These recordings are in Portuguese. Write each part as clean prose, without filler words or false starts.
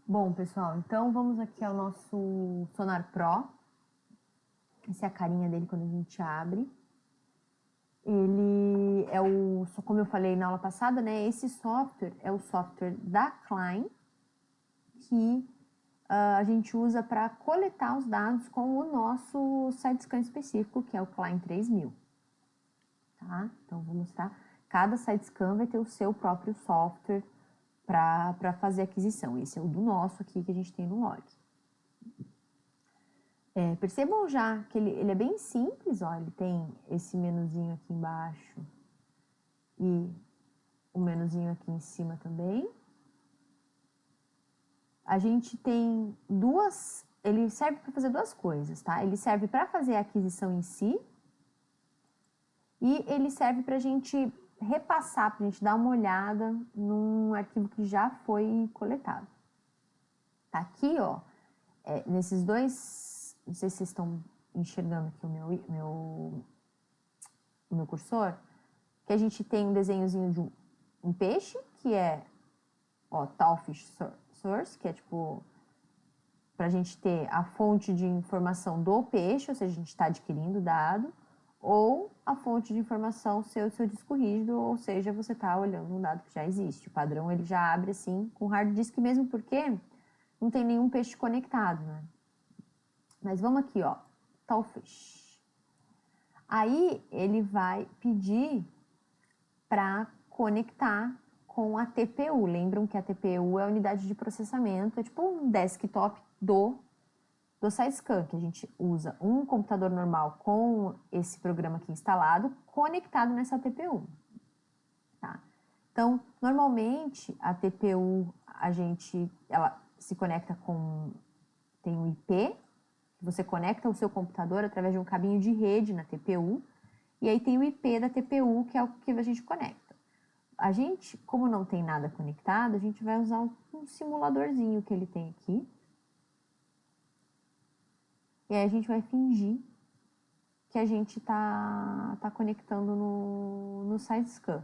Bom, pessoal, então vamos aqui ao nosso Sonar Pro. Essa é a carinha dele quando a gente abre. Ele é como eu falei na aula passada, né? Esse software é o software da Klein que a gente usa para coletar os dados com o nosso side-scan específico, que é o Klein 3000. Tá? Então, vou mostrar. Cada side-scan vai ter o seu próprio software para fazer a aquisição. Esse é o do nosso aqui que a gente tem no log. Percebam já que ele é bem simples, ó, ele tem esse menuzinho aqui embaixo e o menuzinho aqui em cima também. A gente tem ele serve para fazer duas coisas, tá? Ele serve para fazer a aquisição em si e ele serve para a gente repassar, para a gente dar uma olhada num arquivo que já foi coletado. Tá aqui, ó, nesses dois, não sei se vocês estão enxergando aqui o meu cursor, que a gente tem um desenhozinho de um peixe, que é, ó, Talfish Source, que é tipo, pra gente ter a fonte de informação do peixe, ou seja, a gente está adquirindo o dado, ou a fonte de informação seu disco rígido, ou seja, você está olhando um dado que já existe. O padrão ele já abre assim com hard disk mesmo porque não tem nenhum peixe conectado, né? Mas vamos aqui, ó, Talfish. Aí ele vai pedir para conectar com a TPU. Lembram que a TPU é a unidade de processamento, é tipo um desktop do side-scan, que a gente usa um computador normal com esse programa aqui instalado, conectado nessa TPU. Tá? Então, normalmente, a TPU, ela se conecta tem um IP, você conecta o seu computador através de um cabinho de rede na TPU, e aí tem o IP da TPU, que é o que a gente conecta. A gente, como não tem nada conectado, a gente vai usar um simuladorzinho que ele tem aqui. E aí a gente vai fingir que a gente tá conectando no side-scan.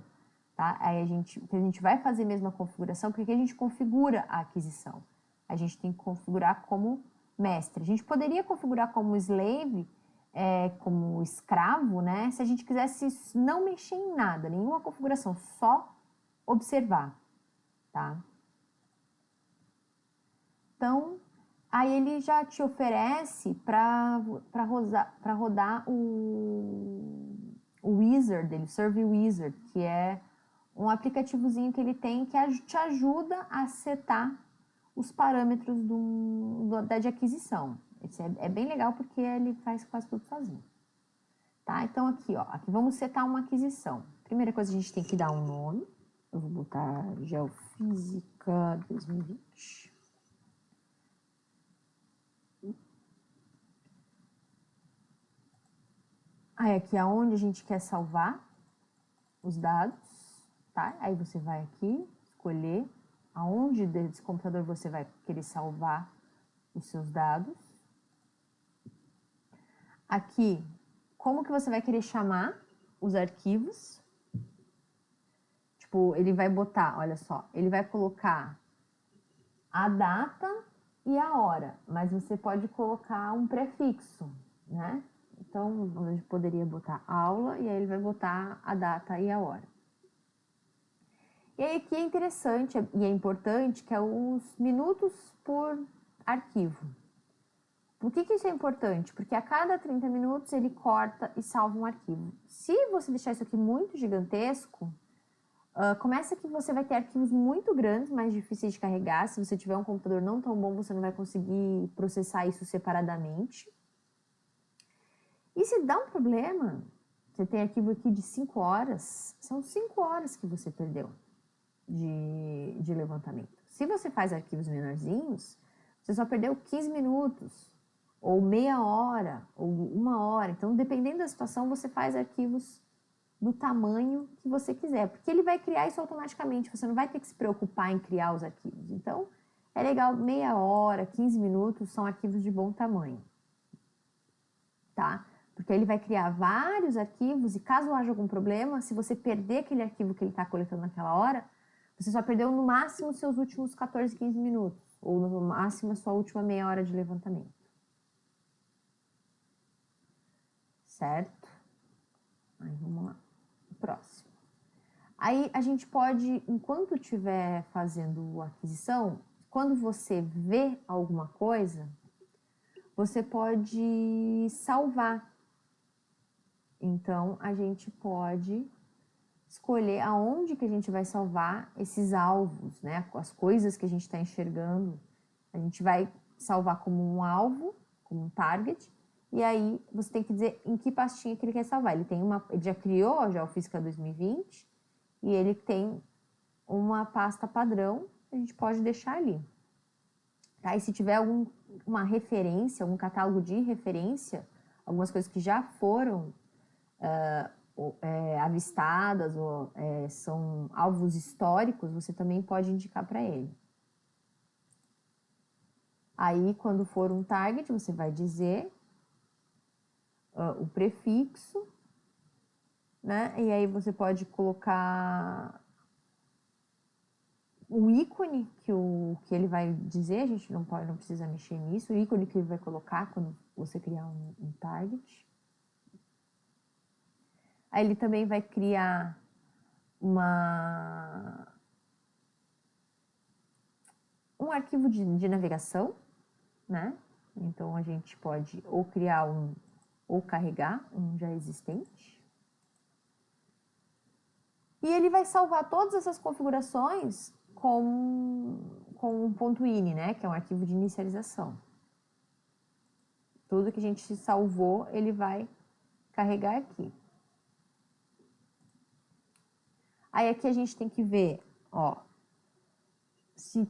Tá? Aí a gente vai fazer mesmo a configuração, porque aqui a gente configura a aquisição. A gente tem que configurar como mestre. A gente poderia configurar como slave, como escravo, né? Se a gente quisesse não mexer em nada, nenhuma configuração, só observar, tá? Então, aí ele já te oferece para rodar o Wizard dele, o Survey Wizard, que é um aplicativozinho que ele tem que te ajuda a setar os parâmetros de aquisição. Esse é bem legal porque ele faz quase tudo sozinho. Tá? Então aqui, ó, aqui vamos setar uma aquisição. Primeira coisa, a gente tem que dar um nome. Eu vou botar Geofísica 2020. Aí aqui é onde a gente quer salvar os dados, tá? Aí você vai aqui, escolher aonde desse computador você vai querer salvar os seus dados. Aqui, como que você vai querer chamar os arquivos. Tipo, ele vai botar, olha só, ele vai colocar a data e a hora, mas você pode colocar um prefixo, né? Então, a gente poderia botar aula e aí ele vai botar a data e a hora. E aí aqui é interessante e é importante que é os minutos por arquivo. Por que isso é importante? Porque a cada 30 minutos ele corta e salva um arquivo. Se você deixar isso aqui muito gigantesco, começa que você vai ter arquivos muito grandes, mais difíceis de carregar. Se você tiver um computador não tão bom, você não vai conseguir processar isso separadamente. E se dá um problema, você tem arquivo aqui de 5 horas, são 5 horas que você perdeu de levantamento. Se você faz arquivos menorzinhos, você só perdeu 15 minutos, ou meia hora, ou 1 hora. Então, dependendo da situação, você faz arquivos do tamanho que você quiser, porque ele vai criar isso automaticamente, você não vai ter que se preocupar em criar os arquivos. Então, é legal, meia hora, 15 minutos, são arquivos de bom tamanho, tá? Porque ele vai criar vários arquivos e caso haja algum problema, se você perder aquele arquivo que ele está coletando naquela hora, Você só perdeu no máximo os seus últimos 14, 15 minutos. Ou no máximo a sua última meia hora de levantamento. Certo? Aí vamos lá. Próximo. Aí a gente pode, enquanto estiver fazendo a aquisição, quando você vê alguma coisa, você pode salvar. Então, a gente pode escolher aonde que a gente vai salvar esses alvos, né? As coisas que a gente está enxergando. A gente vai salvar como um alvo, como um target, e aí você tem que dizer em que pastinha que ele quer salvar. Ele já criou já o Física 2020 e ele tem uma pasta padrão, a gente pode deixar ali. Tá? E se tiver uma referência, algum catálogo de referência, algumas coisas que já foram avistadas ou são alvos históricos, você também pode indicar para ele. Aí, quando for um target, você vai dizer o prefixo, né? E aí você pode colocar o ícone que ele vai dizer, a gente não precisa mexer nisso, o ícone que ele vai colocar quando você criar um target. Aí ele também vai criar um arquivo de navegação, né? Então a gente pode ou criar ou carregar um já existente. E ele vai salvar todas essas configurações com um ponto .ini, né? Que é um arquivo de inicialização. Tudo que a gente salvou, ele vai carregar aqui. Aí aqui a gente tem que ver, ó, se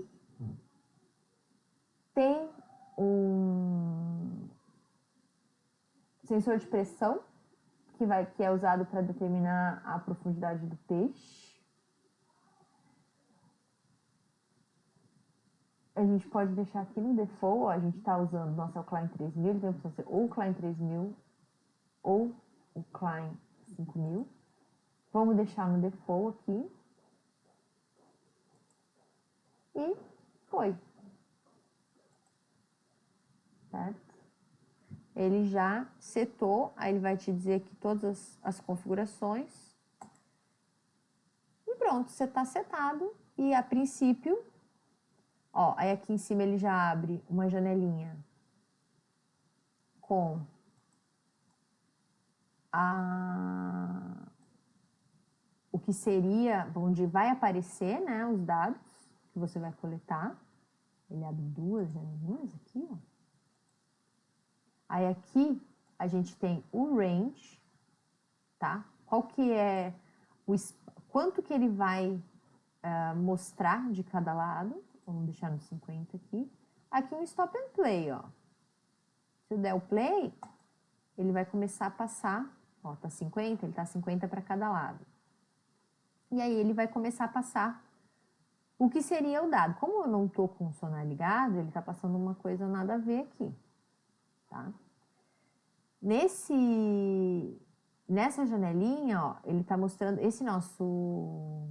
tem um sensor de pressão que é usado para determinar a profundidade do peixe. A gente pode deixar aqui no default, ó, a gente está usando nosso Klein 3000, ele tem a opção de ser ou o Klein 3000 ou o Klein 5000. Vamos deixar no default aqui. E foi. Certo? Ele já setou, aí ele vai te dizer aqui todas as configurações. E pronto, você está setado. E a princípio, ó, aí aqui em cima ele já abre uma janelinha com o que seria, onde vai aparecer, né, os dados que você vai coletar. Ele abre duas janelinhas aqui, ó. Aí aqui a gente tem o range, tá? Qual que é quanto que ele vai mostrar de cada lado. Vamos deixar no 50 aqui. Aqui um stop and play, ó. Se eu der o play, ele vai começar a passar, ó, tá 50, ele tá 50 para cada lado. E aí ele vai começar a passar o que seria o dado. Como eu não tô com o sonar ligado, ele tá passando uma coisa nada a ver aqui, tá? Nessa janelinha, ó, ele tá mostrando esse nosso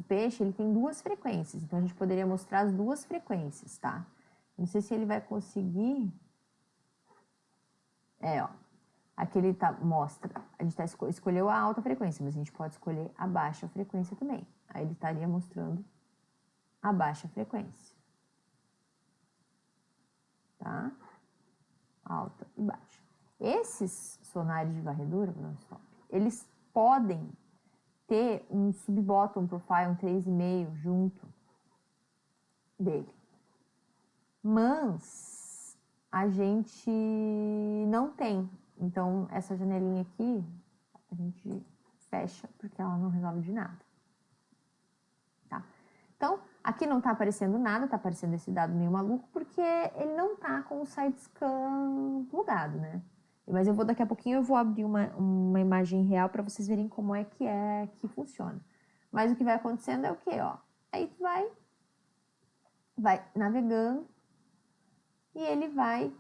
peixe, ele tem duas frequências. Então, a gente poderia mostrar as duas frequências, tá? Não sei se ele vai conseguir. Ó. Aqui ele mostra, a gente escolheu a alta frequência, mas a gente pode escolher a baixa frequência também. Aí ele estaria mostrando a baixa frequência. Tá? Alta e baixa. Esses sonares de varredura, eles podem ter um sub-bottom profile, um 3,5 junto dele. Mas a gente não tem. Então, essa janelinha aqui, a gente fecha, porque ela não resolve de nada. Tá? Então, aqui não está aparecendo nada, está aparecendo esse dado meio maluco, porque ele não está com o side-scan plugado, né? Mas daqui a pouquinho eu vou abrir uma imagem real para vocês verem como é que funciona. Mas o que vai acontecendo é o quê, ó? Aí tu vai navegando e ele vai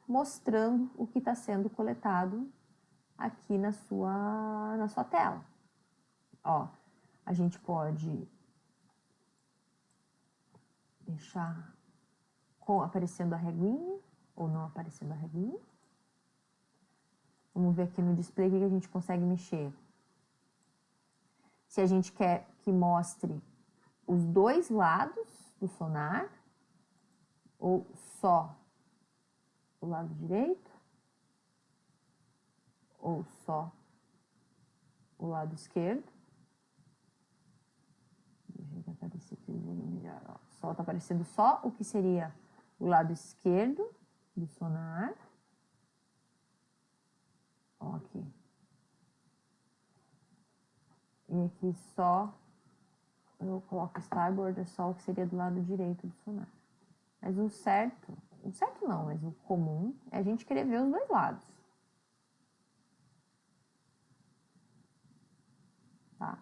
mostrando o que está sendo coletado aqui na sua tela, Ó, a gente pode deixar aparecendo a reguinha ou não aparecendo a reguinha. Vamos ver aqui no display o que a gente consegue mexer. Se a gente quer que mostre os dois lados do sonar, ou só o lado direito, ou só o lado esquerdo. Deixa eu aparecer aqui melhor. Ó. Só tá aparecendo só o que seria o lado esquerdo do sonar. Ó, aqui. E aqui só, eu coloco starboard, é só o que seria do lado direito do sonar. Mas o certo não, mas o comum é a gente querer ver os dois lados. Tá?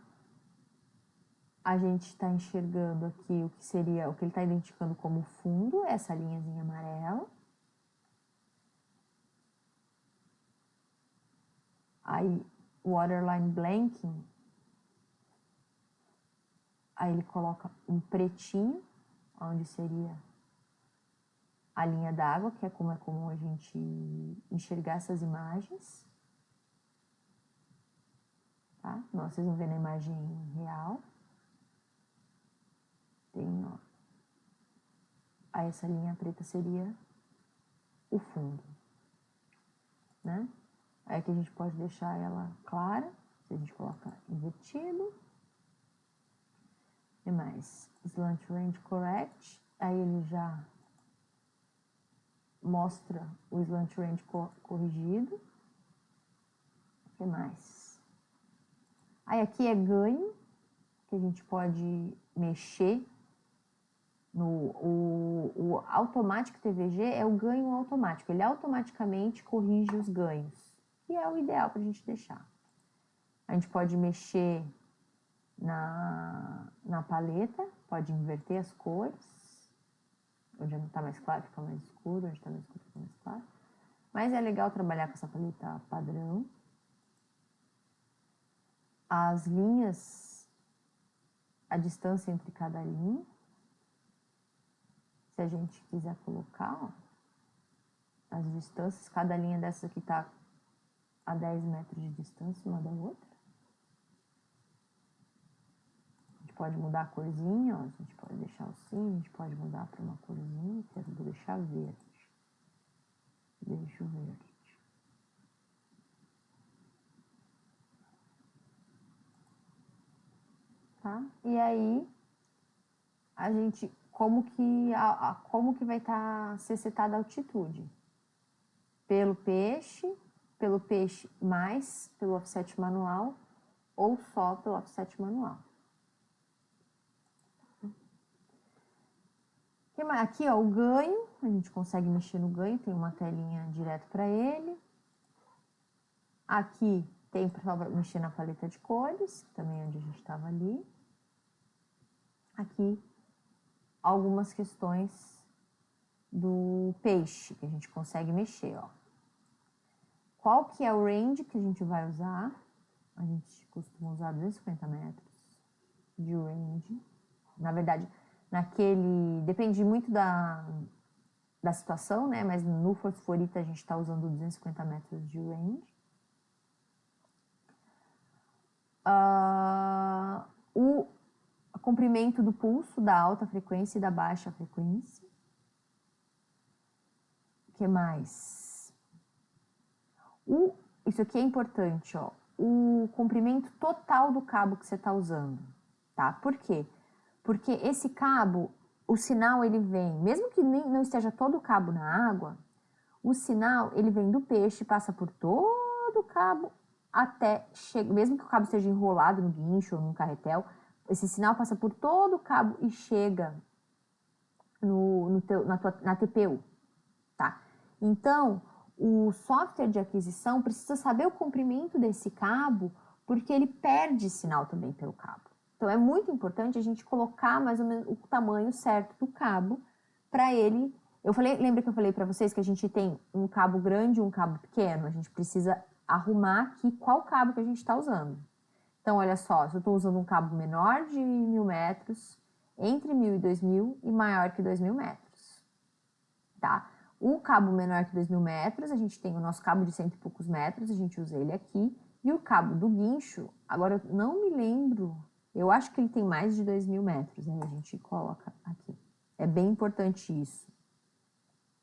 A gente está enxergando aqui o que seria, o que ele está identificando como fundo, essa linhazinha amarela. Aí, waterline blanking, aí ele coloca um pretinho, onde seria a linha d'água, que é comum a gente enxergar essas imagens. Tá? Vocês vão ver na imagem real. Tem, ó. Aí essa linha preta seria o fundo, né? Aí que a gente pode deixar ela clara, se a gente colocar invertido. E mais, slant range correct, aí ele já mostra o slant range corrigido. O que mais? Aí aqui é ganho, que a gente pode mexer o Automatic TVG é o ganho automático, ele automaticamente corrige os ganhos, que é o ideal para a gente deixar. A gente pode mexer na paleta, pode inverter as cores, onde não está mais claro fica mais escuro, onde está mais escuro fica mais claro. Mas é legal trabalhar com essa paleta padrão. As linhas, a distância entre cada linha. Se a gente quiser colocar, ó, as distâncias, cada linha dessas aqui está a 10 metros de distância uma da outra. A gente pode mudar a corzinha, ó, a gente pode deixar assim, a gente pode mudar para uma corzinha, que eu vou deixar verde. Deixo verde. Tá? E aí, a gente, como que vai ser setada a altitude? Pelo peixe mais pelo offset manual ou só pelo offset manual. Aqui, ó, o ganho, a gente consegue mexer no ganho, tem uma telinha direto para ele. Aqui tem para mexer na paleta de cores, também é onde a gente estava ali. Aqui, algumas questões do peixe, que a gente consegue mexer, ó. Qual que é o range que a gente vai usar? A gente costuma usar 250 metros de range. Na verdade, depende muito da situação, né? Mas no fosforita a gente está usando 250 metros de range. O comprimento do pulso da alta frequência e da baixa frequência. O que mais? Isso aqui é importante, ó. O comprimento total do cabo que você está usando, tá? Por quê? Porque esse cabo, o sinal ele vem, mesmo que não esteja todo o cabo na água, o sinal ele vem do peixe, passa por todo o cabo até chegar, mesmo que o cabo esteja enrolado no guincho ou no carretel, esse sinal passa por todo o cabo e chega na TPU, tá? Então, o software de aquisição precisa saber o comprimento desse cabo, porque ele perde sinal também pelo cabo. Então, é muito importante a gente colocar mais ou menos o tamanho certo do cabo para ele. Lembra que eu falei para vocês que a gente tem um cabo grande e um cabo pequeno? A gente precisa arrumar aqui qual cabo que a gente está usando. Então, olha só, se eu estou usando um cabo menor de 1.000 metros, entre 1.000 e 2.000 e maior que 2.000 metros, tá? O cabo menor que 2.000 metros, a gente tem o nosso cabo de 100 e poucos metros, a gente usa ele aqui. E o cabo do guincho, agora eu não me lembro, eu acho que ele tem mais de 2.000 metros, aí a gente coloca aqui. É bem importante isso,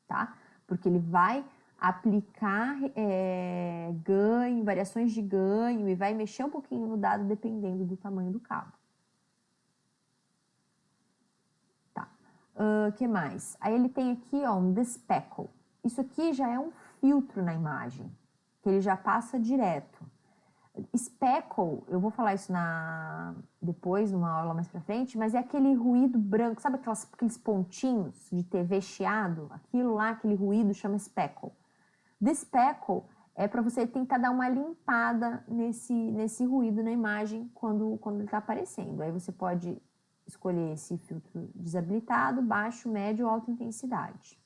tá? Porque ele vai aplicar ganho, variações de ganho e vai mexer um pouquinho no dado dependendo do tamanho do cabo. Tá. Que mais? Aí ele tem aqui, ó, um despeckle. Isso aqui já é um filtro na imagem, que ele já passa direto. Speckle, eu vou falar isso depois, numa aula mais pra frente, mas é aquele ruído branco, sabe aqueles pontinhos de TV chiado? Aquilo lá, aquele ruído chama speckle. Despeckle é para você tentar dar uma limpada nesse ruído na imagem quando ele está aparecendo. Aí você pode escolher esse filtro desabilitado, baixo, médio ou alta intensidade.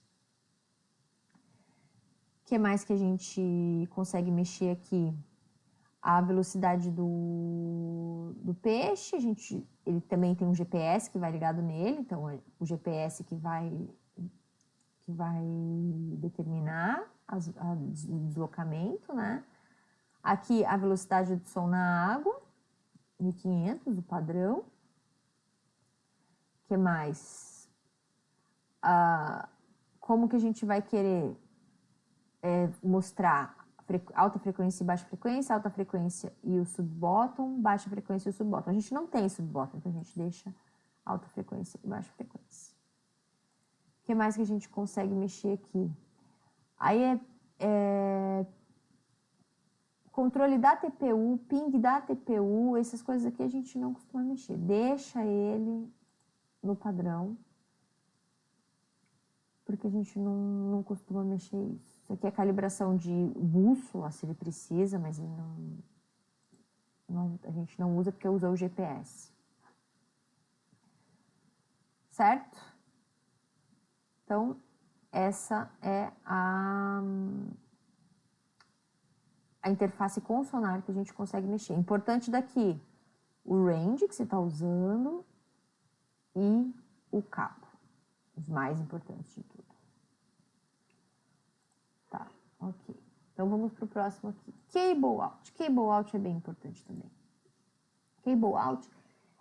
O que mais que a gente consegue mexer aqui? A velocidade do peixe, ele também tem um GPS que vai ligado nele, então é o GPS que vai determinar o deslocamento, né? Aqui a velocidade do som na água, 1.500, o padrão. O que mais? Como que a gente vai querer mostrar alta frequência e baixa frequência, alta frequência e o sub-bottom, baixa frequência e o sub-bottom. A gente não tem sub-bottom, então a gente deixa alta frequência e baixa frequência. O que mais que a gente consegue mexer aqui? Aí controle da TPU, ping da TPU, essas coisas aqui a gente não costuma mexer. Deixa ele no padrão, porque a gente não costuma mexer isso. Isso aqui é calibração de bússola, se ele precisa, mas ele a gente não usa porque usa o GPS. Certo? Então, essa é a interface com sonar que a gente consegue mexer. Importante daqui, o range que você está usando e o cabo. Os mais importantes de tudo. Tá, ok. Então, vamos para o próximo aqui. Cable out. Cable out é bem importante também. Cable out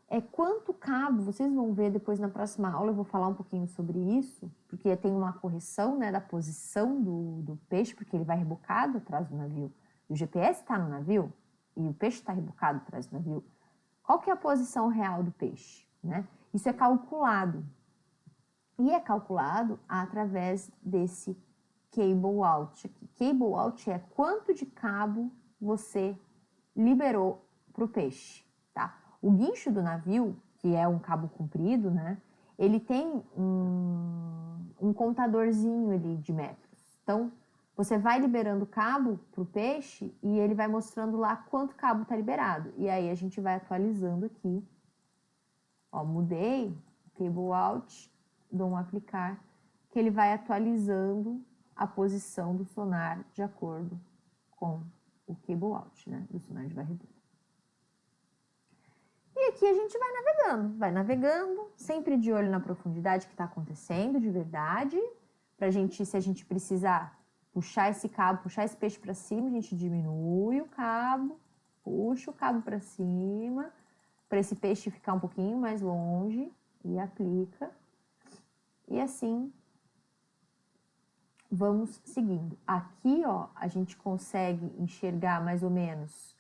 é quanto cabo, vocês vão ver depois na próxima aula, eu vou falar um pouquinho sobre isso, porque tem uma correção, né, da posição do peixe, porque ele vai rebocado atrás do navio. E o GPS está no navio, e o peixe está rebocado atrás do navio. Qual que é a posição real do peixe, né? Isso é calculado. E é calculado através desse cable out aqui. Cable out é quanto de cabo você liberou para o peixe, tá? O guincho do navio, que é um cabo comprido, né? Ele tem um contadorzinho ali de metros. Então, você vai liberando cabo para o peixe e ele vai mostrando lá quanto cabo está liberado. E aí a gente vai atualizando aqui. Ó, mudei, cable out, dou um aplicar, que ele vai atualizando a posição do sonar de acordo com o cable out, né? Do sonar de varredura. E aqui a gente vai navegando, sempre de olho na profundidade que está acontecendo de verdade, pra gente, se a gente precisar puxar esse cabo, puxar esse peixe para cima, a gente diminui o cabo, puxa o cabo para cima, para esse peixe ficar um pouquinho mais longe e aplica. E assim vamos seguindo. Aqui, ó, a gente consegue enxergar mais ou menos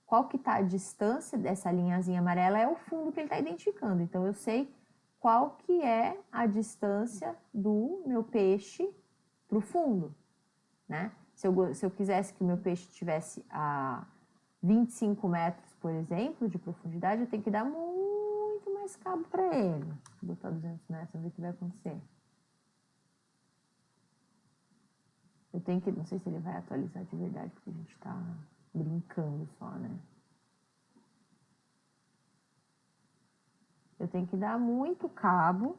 qual que tá a distância dessa linhazinha amarela, é o fundo que ele está identificando. Então, eu sei qual que é a distância do meu peixe para o fundo, né? Se eu quisesse que o meu peixe tivesse a 25 metros, por exemplo, de profundidade, eu tenho que dar muito mais cabo para ele. Vou botar 200 metros, vamos ver o que vai acontecer. Eu tenho que, não sei se ele vai atualizar de verdade, porque a gente está brincando só, né? Eu tenho que dar muito cabo.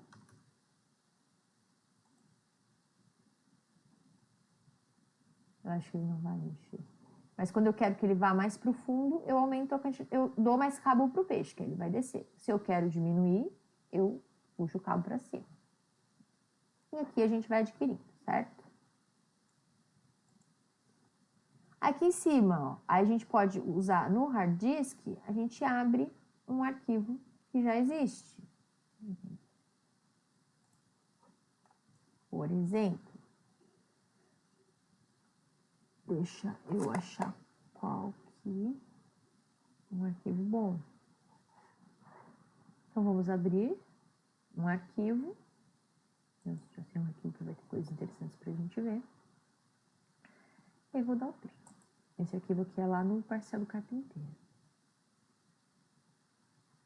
Eu acho que ele não vai mexer. Mas quando eu quero que ele vá mais para o fundo, eu aumento a quantidade, eu dou mais cabo para o peixe, que ele vai descer. Se eu quero diminuir, eu puxo o cabo para cima. E aqui a gente vai adquirindo, certo? Aqui em cima, ó, aí a gente pode usar no hard disk, a gente abre um arquivo que já existe. Por exemplo, deixa eu achar qual que um arquivo bom. Então vamos abrir um arquivo. Já tem um arquivo que vai ter coisas interessantes pra gente ver. E aí vou dar o print. Esse arquivo aqui é lá no Marcelo Carpinteiro.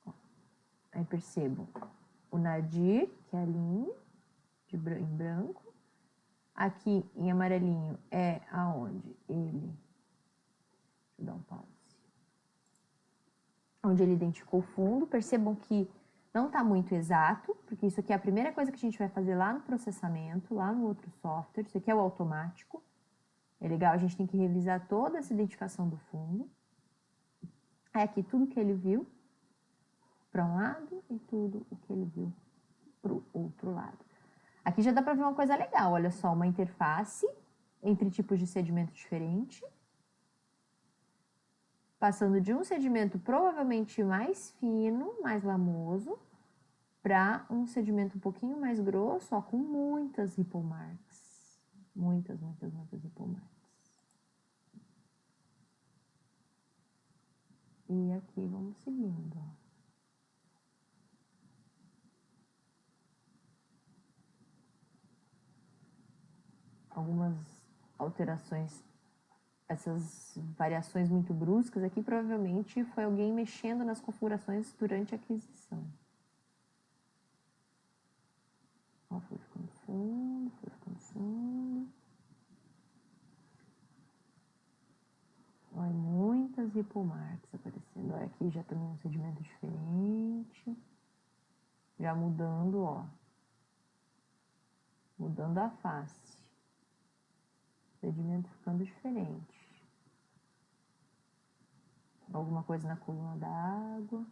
Ó, aí percebam o Nadir, que é a linha em branco. Aqui em amarelinho é aonde ele... Deixa eu dar um pause. Onde ele identificou o fundo. Percebam que não está muito exato, porque isso aqui é a primeira coisa que a gente vai fazer lá no processamento, lá no outro software. Isso aqui é o automático. É legal, a gente tem que revisar toda essa identificação do fundo. É aqui tudo que ele viu para um lado e tudo o que ele viu para o outro lado. Aqui já dá para ver uma coisa legal, olha só, uma interface entre tipos de sedimento diferente, passando de um sedimento provavelmente mais fino, mais lamoso, para um sedimento um pouquinho mais grosso, ó, com muitas ripple marks. Muitas ripple marks. E aqui vamos seguindo, ó. Algumas alterações, essas variações muito bruscas aqui, provavelmente foi alguém mexendo nas configurações durante a aquisição. Ó, foi ficando fundo, foi ficando fundo. Olha, muitas ripple marks aparecendo. Olha, aqui já também um sedimento diferente. Já mudando, ó. Mudando a face. Sedimento ficando diferente. Alguma coisa na coluna d'água.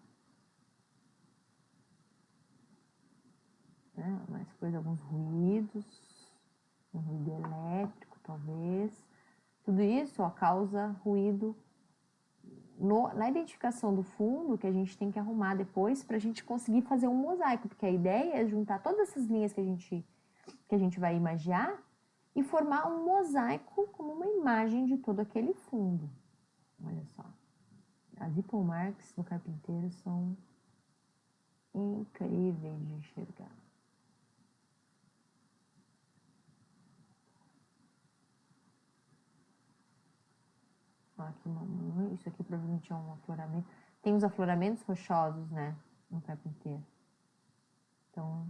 Né? Mais coisa, alguns ruídos. Um ruído elétrico, talvez. Tudo isso, ó, causa ruído na identificação do fundo, que a gente tem que arrumar depois para a gente conseguir fazer um mosaico, porque a ideia é juntar todas essas linhas que a gente vai imagiar e formar um mosaico como uma imagem de todo aquele fundo. Olha só, as ripple marks no carpinteiro são incríveis de enxergar. Aqui mamãe, isso aqui provavelmente é um afloramento. Tem os afloramentos rochosos, né, no carpinteiro. Então,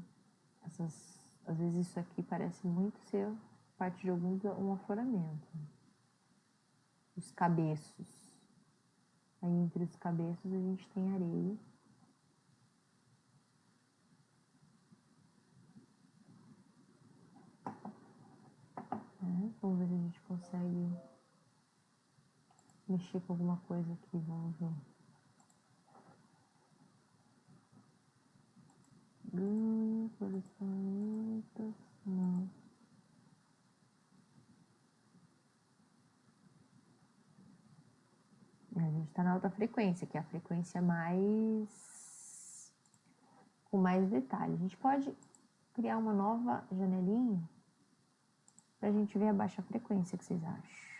às vezes isso aqui parece muito ser parte de um afloramento. Os cabeços. Aí entre os cabeços a gente tem areia. Vamos ver se a gente consegue mexer com alguma coisa aqui, vamos ver. Florescentas, não. A gente está na alta frequência, que é a frequência mais... com mais detalhe. A gente pode criar uma nova janelinha para a gente ver a baixa frequência, que vocês acham?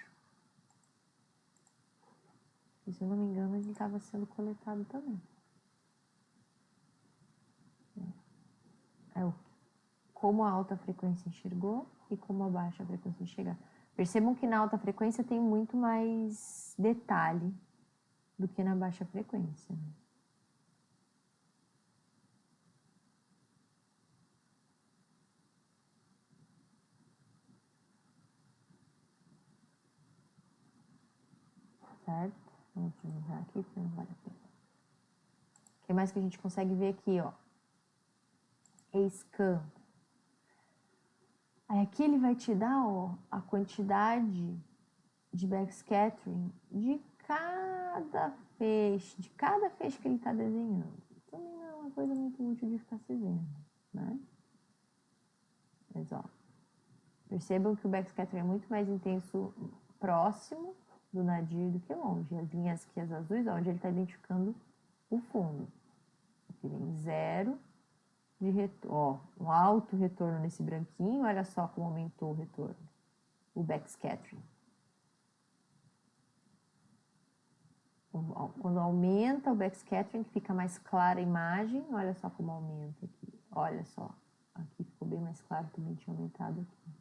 E, se eu não me engano, ele estava sendo coletado também. Como a alta frequência enxergou e como a baixa frequência enxergar. Percebam que na alta frequência tem muito mais detalhe do que na baixa frequência. Né? Certo? Vamos utilizar aqui porque não vale a pena. O que mais que a gente consegue ver aqui, ó? E-scan. Aí aqui ele vai te dar, ó, a quantidade de backscattering de cada feixe que ele está desenhando. Também não é uma coisa muito útil de ficar se vendo, né? Mas, ó, percebam que o backscattering é muito mais intenso próximo do nadir do que longe. As linhas aqui, as azuis, onde ele está identificando o fundo. Aqui vem 0 de retorno. Ó, um alto retorno nesse branquinho. Olha só como aumentou o retorno. O backscattering. Quando aumenta o backscattering, fica mais clara a imagem. Olha só como aumenta aqui. Olha só. Aqui ficou bem mais claro, também tinha aumentado aqui.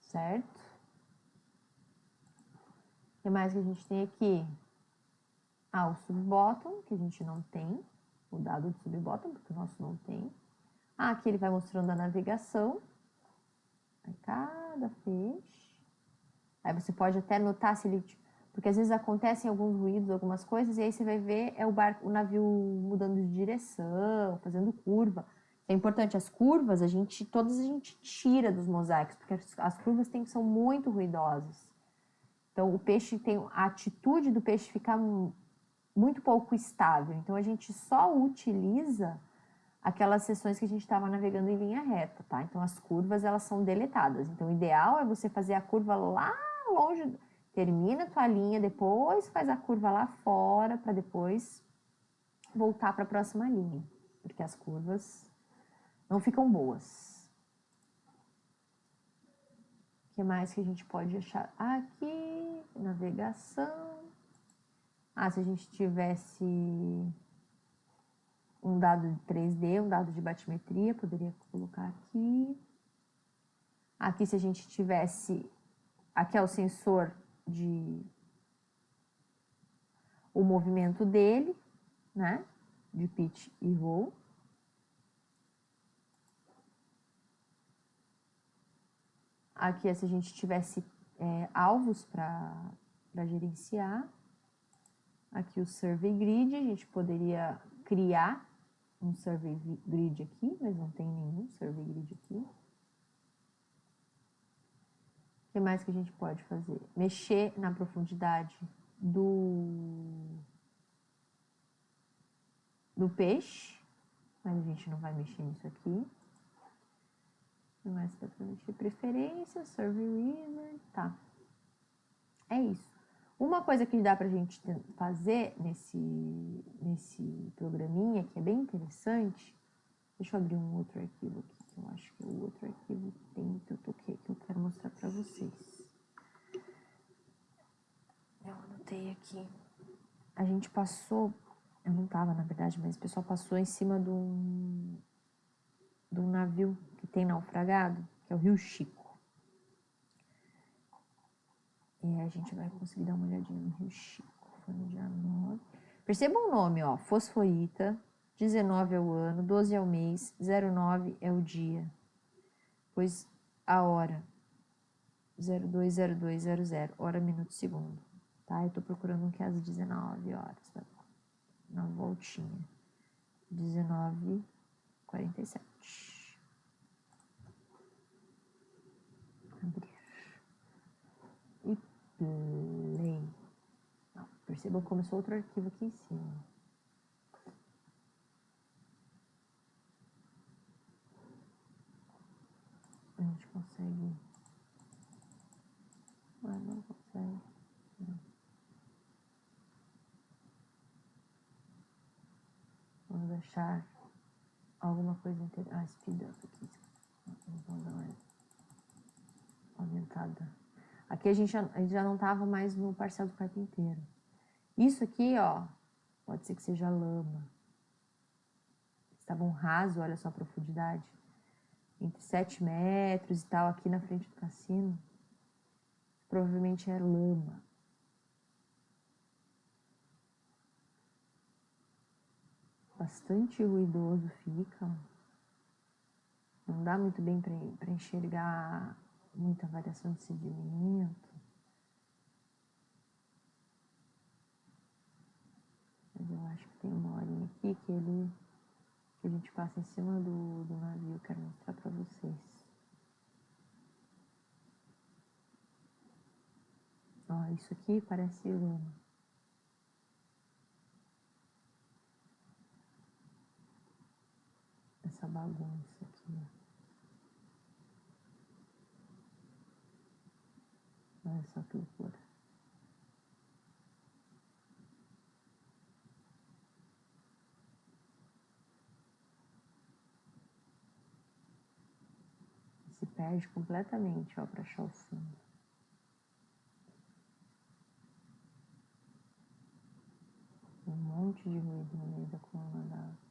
Certo? O que mais que a gente tem aqui? Ah, o subbottom, que a gente não tem. O dado do subbottom, porque o nosso não tem. Ah, aqui ele vai mostrando a navegação. Aí cada feixe. Aí você pode até notar se ele... Porque às vezes acontecem alguns ruídos, algumas coisas, e aí você vai ver o navio mudando de direção, fazendo curva. É importante, as curvas, todas a gente tira dos mosaicos, porque as curvas são muito ruidosas. Então, o peixe a atitude do peixe fica muito pouco estável. Então, a gente só utiliza aquelas seções que a gente estava navegando em linha reta, tá? Então, as curvas, elas são deletadas. Então, o ideal é você fazer a curva lá longe, termina a tua linha, depois faz a curva lá fora, para depois voltar para a próxima linha, porque as curvas não ficam boas. O que mais que a gente pode achar aqui? Navegação. Ah, se a gente tivesse um dado de 3D, um dado de batimetria, poderia colocar aqui. Aqui, se a gente tivesse... Aqui é o sensor o movimento dele, né? De pitch e roll. Aqui é se a gente tivesse alvos para gerenciar. Aqui o survey grid, a gente poderia criar um survey grid aqui, mas não tem nenhum survey grid aqui. O que mais que a gente pode fazer? Mexer na profundidade do peixe, mas a gente não vai mexer nisso aqui. O que mais que dá para mexer? Preferência, survey wizard, tá. É isso. Uma coisa que dá pra gente fazer nesse programinha, que é bem interessante, deixa eu abrir um outro arquivo aqui, que eu acho que é o outro arquivo dentro do que eu quero mostrar pra vocês. Eu anotei aqui. A gente passou, eu não tava na verdade, mas o pessoal passou em cima de um navio que tem naufragado, que é o Rio Chico. E a gente vai conseguir dar uma olhadinha no Rio Chico. Foi no dia 9. Percebam o nome, ó. Fosforita, 19 é o ano, 12 é o mês, 09 é o dia. Pois a hora, 020200, hora, minuto, segundo. Tá? Eu tô procurando um que é às 19 horas, tá? Na voltinha. 19h47. Abrir. E play. Não, percebam que começou outro arquivo aqui em cima. A gente consegue... Ah, não consegue. Não. Vamos achar alguma coisa interessante. Ah, speed up aqui. Vamos dar uma aumentada. Aqui a gente já não estava mais no parcel do carpinteiro. Isso aqui, ó, pode ser que seja lama. Estava um raso, olha só a profundidade. Entre 7 metros e tal, aqui na frente do cassino. Provavelmente é lama. Bastante ruidoso fica. Não dá muito bem para enxergar muita variação de sedimento. Mas eu acho que tem uma horinha aqui que a gente passa em cima do navio. Eu quero mostrar para vocês. Ó, isso aqui parece lama. Essa bagunça aqui, ó. Olha só que loucura. Se perde completamente, ó, para achar o fundo. Um monte de ruído no meio da coluna d'água.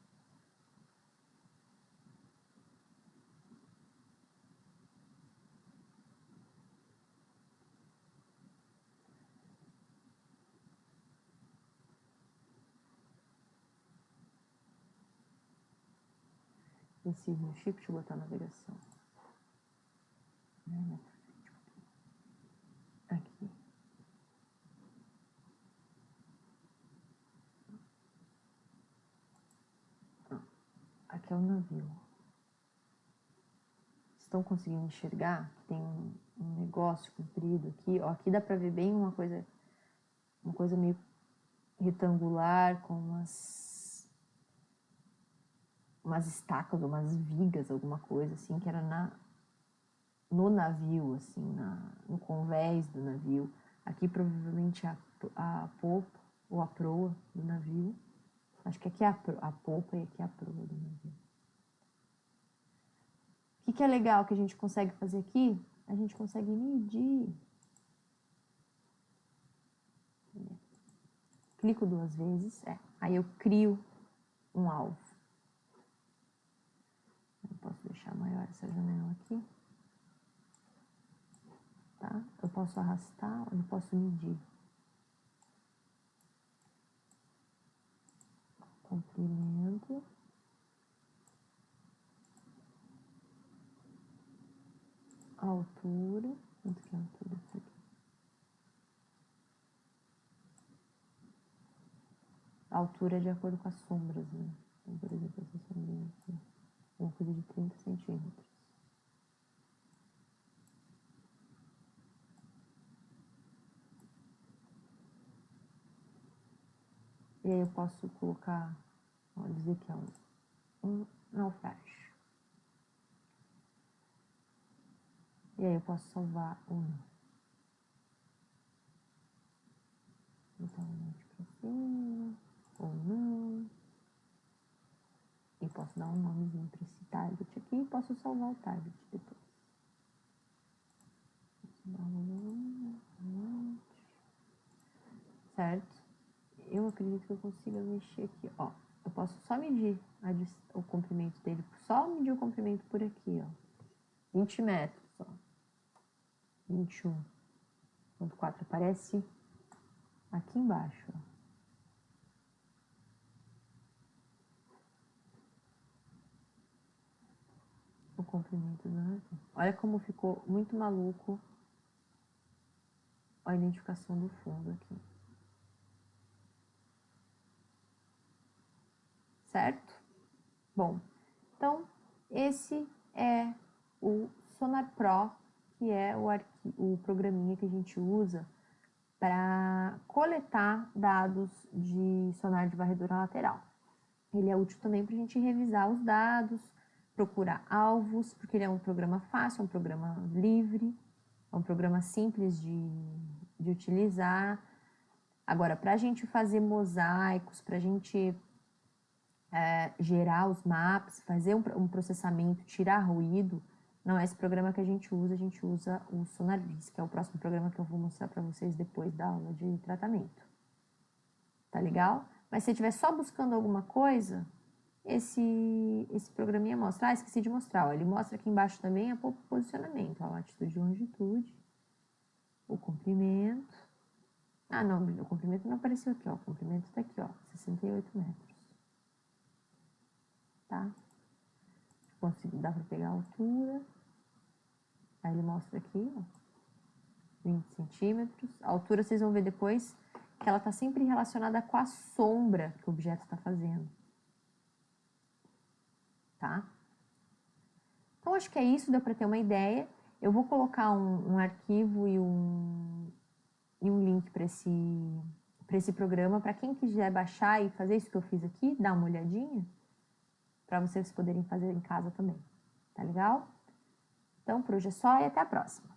Esse rio chique, deixa eu botar a navegação. Aqui. Aqui é o navio. Estão conseguindo enxergar que tem um negócio comprido aqui? Ó, aqui dá pra ver bem uma coisa meio retangular com umas estacas, umas vigas, alguma coisa assim, que era no navio, assim, no convés do navio. Aqui provavelmente a popa ou a proa do navio. Acho que aqui é a popa e aqui é a proa do navio. O que é legal que a gente consegue fazer aqui? A gente consegue medir. Clico 2 vezes, aí eu crio um alvo. Eu posso deixar maior essa janela aqui. Tá? Eu posso arrastar, eu posso medir. Comprimento. Altura. Quanto que é a altura disso aqui? A altura é de acordo com as sombras, né? Então, por exemplo, essa sombrinha aqui. Uma coisa de 30 centímetros. E aí eu posso colocar, ó, dizer que é um naufrágio. E aí eu posso salvar ou não. Botar um monte pra cima, ou não. E posso dar um nomezinho para esse target aqui e posso salvar o target depois. Certo? Eu acredito que eu consiga mexer aqui, ó. Eu posso só medir o comprimento dele, só medir o comprimento por aqui, ó. 20 metros, ó. 21,4 aparece aqui embaixo, ó. O comprimento do navio. Olha como ficou muito maluco a identificação do fundo aqui. Certo? Bom, então esse é o Sonar Pro, que é o programinha que a gente usa para coletar dados de sonar de varredura lateral. Ele é útil também para a gente revisar os dados, procurar alvos, porque ele é um programa fácil, é um programa livre, é um programa simples de utilizar. Agora, para a gente fazer mosaicos, para a gente gerar os maps, fazer um processamento, tirar ruído, não é esse programa que a gente usa o SonarVis, que é o próximo programa que eu vou mostrar para vocês depois da aula de tratamento. Tá legal? Mas se você estiver só buscando alguma coisa, esse programinha mostra. Ah, esqueci de mostrar. Ó, ele mostra aqui embaixo também o posicionamento, a latitude e longitude, o comprimento. Ah, não, o comprimento não apareceu aqui, ó. O comprimento tá aqui, ó, 68 metros. Tá? Dá para pegar a altura. Aí ele mostra aqui, ó, 20 centímetros. A altura vocês vão ver depois que ela está sempre relacionada com a sombra que o objeto está fazendo. Tá? Então, acho que é isso, deu para ter uma ideia. Eu vou colocar um arquivo e e um link para esse programa, para quem quiser baixar e fazer isso que eu fiz aqui, dar uma olhadinha, para vocês poderem fazer em casa também. Tá legal? Então, por hoje é só e até a próxima.